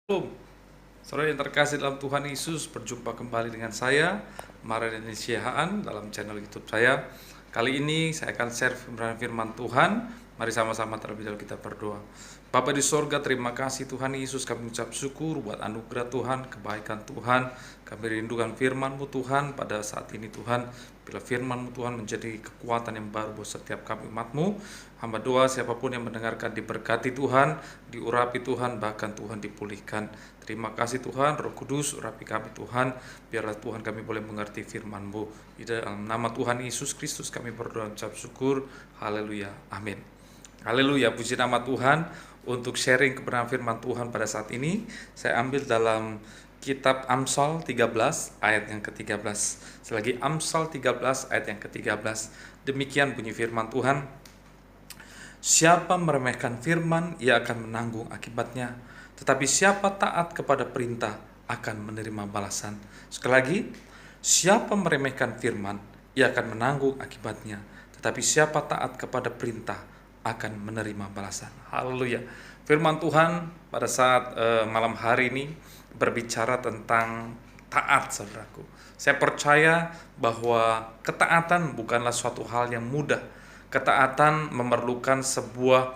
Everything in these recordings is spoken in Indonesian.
Shalom, saudara yang terkasih dalam Tuhan Yesus, berjumpa kembali dengan saya, Maradeni Siahaan, dalam channel YouTube saya. Kali ini saya akan share firman Tuhan. Mari sama-sama terlebih dahulu kita berdoa. Bapa di sorga, terima kasih Tuhan Yesus, kami ucap syukur buat anugerah Tuhan, kebaikan Tuhan. Kami rindukan firman-Mu Tuhan pada saat ini Tuhan. Bila firman-Mu Tuhan menjadi kekuatan yang baru buat setiap kami umat-Mu. Hamba doa siapapun yang mendengarkan diberkati Tuhan, diurapi Tuhan, bahkan Tuhan dipulihkan. Terima kasih Tuhan, Roh Kudus, urapi kami Tuhan, biarlah Tuhan kami boleh mengerti firman-Mu. Di dalam nama Tuhan Yesus Kristus kami berdoa ucap syukur. Haleluya, amin. Haleluya, puji nama Tuhan. Untuk sharing kebenaran firman Tuhan pada saat ini, saya ambil dalam kitab Amsal 13 ayat yang ke-13. Selagi Amsal 13 ayat yang ke-13. Demikian bunyi firman Tuhan. Siapa meremehkan firman, ia akan menanggung akibatnya. Tetapi siapa taat kepada perintah akan menerima balasan. Sekali lagi, siapa meremehkan firman, ia akan menanggung akibatnya. Tetapi siapa taat kepada perintah akan menerima balasan. Haleluya. Firman Tuhan pada saat malam hari ini berbicara tentang taat, saudaraku. Saya percaya bahwa ketaatan bukanlah suatu hal yang mudah. Ketaatan memerlukan sebuah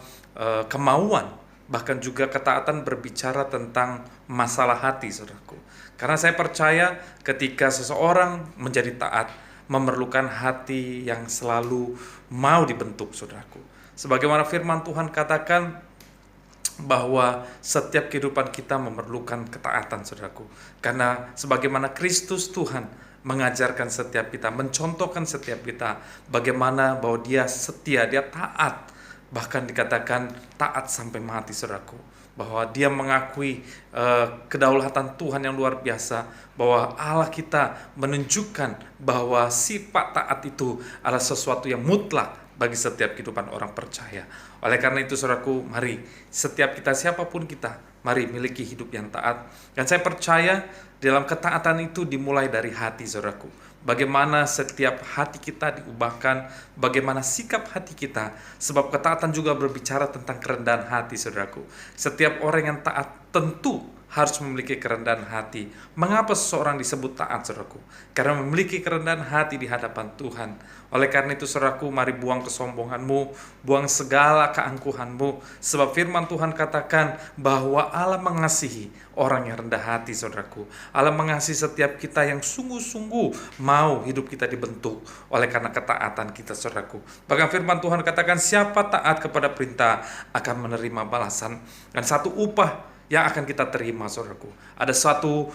kemauan. Bahkan juga ketaatan berbicara tentang masalah hati, saudaraku. Karena saya percaya ketika seseorang menjadi taat, memerlukan hati yang selalu mau dibentuk, saudaraku. Sebagaimana firman Tuhan katakan bahwa setiap kehidupan kita memerlukan ketaatan, saudaraku. Karena sebagaimana Kristus Tuhan mengajarkan setiap kita, mencontohkan setiap kita, bagaimana bahwa dia setia, dia taat. Bahkan dikatakan taat sampai mati, saudaraku. Bahwa dia mengakui kedaulatan Tuhan yang luar biasa, bahwa Allah kita menunjukkan bahwa sifat taat itu adalah sesuatu yang mutlak bagi setiap kehidupan orang percaya. Oleh karena itu, saudaraku, mari setiap kita, siapapun kita, mari miliki hidup yang taat. Dan saya percaya dalam ketaatan itu dimulai dari hati, saudaraku. Bagaimana setiap hati kita diubahkan, bagaimana sikap hati kita. Sebab ketaatan juga berbicara tentang kerendahan hati, saudaraku. Setiap orang yang taat tentu harus memiliki kerendahan hati. Mengapa seseorang disebut taat, saudaraku? Karena memiliki kerendahan hati di hadapan Tuhan. Oleh karena itu, saudaraku, mari buang kesombonganmu, buang segala keangkuhanmu. Sebab firman Tuhan katakan bahwa Allah mengasihi orang yang rendah hati, saudaraku. Allah mengasihi setiap kita yang sungguh-sungguh mau hidup kita dibentuk oleh karena ketaatan kita, saudaraku. Bahkan firman Tuhan katakan siapa taat kepada perintah akan menerima balasan. Dan satu upah yang akan kita terima, saudaraku. Ada satu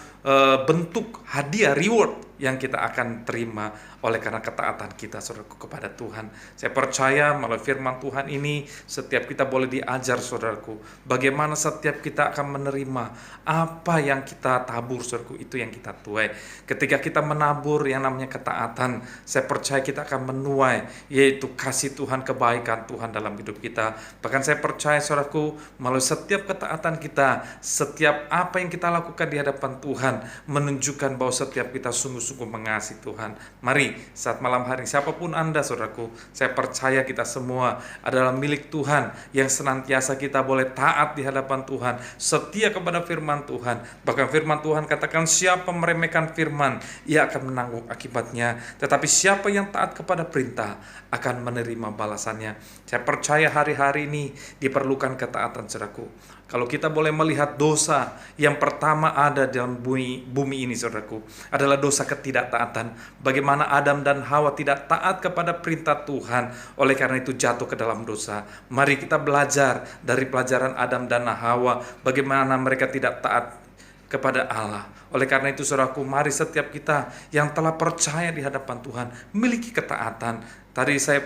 bentuk hadiah, reward yang kita akan terima oleh karena ketaatan kita, saudaraku, kepada Tuhan. Saya percaya melalui firman Tuhan ini setiap kita boleh diajar, saudaraku, bagaimana setiap kita akan menerima apa yang kita tabur, saudaraku, itu yang kita tuai. Ketika kita menabur yang namanya ketaatan, saya percaya kita akan menuai, yaitu kasih Tuhan, kebaikan Tuhan dalam hidup kita. Bahkan saya percaya, saudaraku, melalui setiap ketaatan kita, setiap apa yang kita lakukan di hadapan Tuhan menunjukkan bahwa setiap kita sungguh-sungguh mengasihi Tuhan. Mari saat malam hari, siapapun Anda, saudaraku, saya percaya kita semua adalah milik Tuhan yang senantiasa kita boleh taat di hadapan Tuhan, setia kepada firman Tuhan. Bahkan firman Tuhan katakan siapa meremehkan firman, ia akan menanggung akibatnya. Tetapi siapa yang taat kepada perintah akan menerima balasannya. Saya percaya hari-hari ini diperlukan ketaatan, saudaraku. Kalau kita boleh melihat dosa yang pertama ada dalam bumi ini, saudaraku, adalah dosa ketidaktaatan. Bagaimana Adam dan Hawa tidak taat kepada perintah Tuhan, oleh karena itu jatuh ke dalam dosa. Mari kita belajar dari pelajaran Adam dan Hawa, bagaimana mereka tidak taat kepada Allah. Oleh karena itu, saudaraku, mari setiap kita yang telah percaya di hadapan Tuhan miliki ketaatan. Tadi saya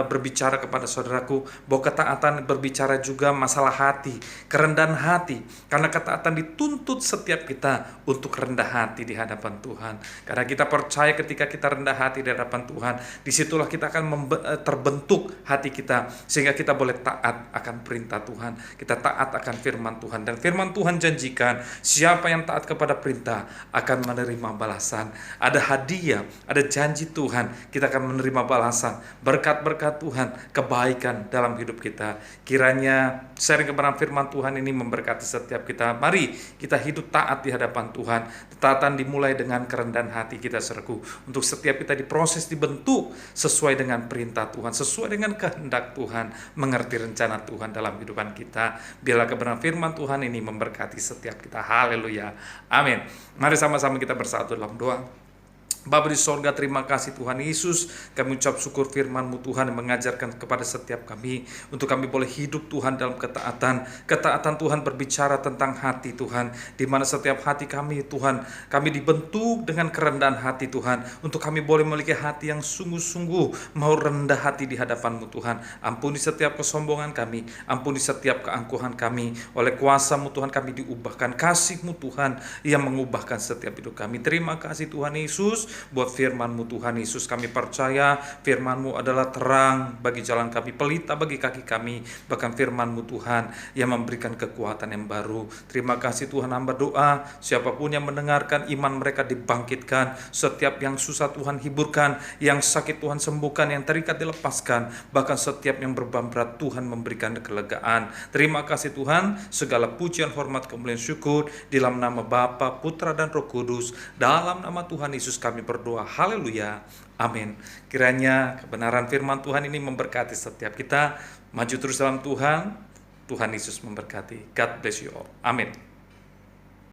berbicara kepada saudaraku bahwa ketaatan berbicara juga masalah hati, kerendahan hati. Karena ketaatan dituntut setiap kita untuk rendah hati di hadapan Tuhan. Karena kita percaya ketika kita rendah hati di hadapan Tuhan, disitulah kita akan terbentuk hati kita, sehingga kita boleh taat akan perintah Tuhan. Kita taat akan firman Tuhan. Dan firman Tuhan janjikan siapa yang taat kepada perintah akan menerima balasan. Ada hadiah, ada janji Tuhan, kita akan menerima balasan keselamatan, berkat-berkat Tuhan, kebaikan dalam hidup kita. Kiranya sharing kebenaran firman Tuhan ini memberkati setiap kita. Mari kita hidup taat di hadapan Tuhan. Ketaatan dimulai dengan kerendahan hati kita, saudaraku. Untuk setiap kita diproses, dibentuk sesuai dengan perintah Tuhan, sesuai dengan kehendak Tuhan, mengerti rencana Tuhan dalam kehidupan kita. Biarlah kebenaran firman Tuhan ini memberkati setiap kita. Haleluya. Amin. Mari sama-sama kita bersatu dalam doa. Bapa di sorga, terima kasih Tuhan Yesus. Kami ucap syukur firman-Mu Tuhan yang mengajarkan kepada setiap kami untuk kami boleh hidup Tuhan dalam ketaatan. Ketaatan Tuhan berbicara tentang hati Tuhan, di mana setiap hati kami Tuhan, kami dibentuk dengan kerendahan hati Tuhan, untuk kami boleh memiliki hati yang sungguh-sungguh mau rendah hati di hadapan-Mu Tuhan. Ampuni setiap kesombongan kami, ampuni setiap keangkuhan kami. Oleh kuasa-Mu Tuhan kami diubahkan, kasih-Mu Tuhan yang mengubahkan setiap hidup kami. Terima kasih Tuhan Yesus buat firman-Mu Tuhan Yesus. Kami percaya firman-Mu adalah terang bagi jalan kami, pelita bagi kaki kami. Bahkan firman-Mu Tuhan yang memberikan kekuatan yang baru. Terima kasih Tuhan, hamba doa siapapun yang mendengarkan, iman mereka dibangkitkan. Setiap yang susah Tuhan hiburkan, yang sakit Tuhan sembuhkan, yang terikat dilepaskan. Bahkan setiap yang beban berat Tuhan memberikan kelegaan. Terima kasih Tuhan, segala pujian, hormat, kemuliaan, syukur di dalam nama Bapa, Putra dan Roh Kudus. Dalam nama Tuhan Yesus kami berdoa. Haleluya. Amin. Kiranya kebenaran firman Tuhan ini memberkati setiap kita. Maju terus dalam Tuhan. Tuhan Yesus memberkati. God bless you all. Amin.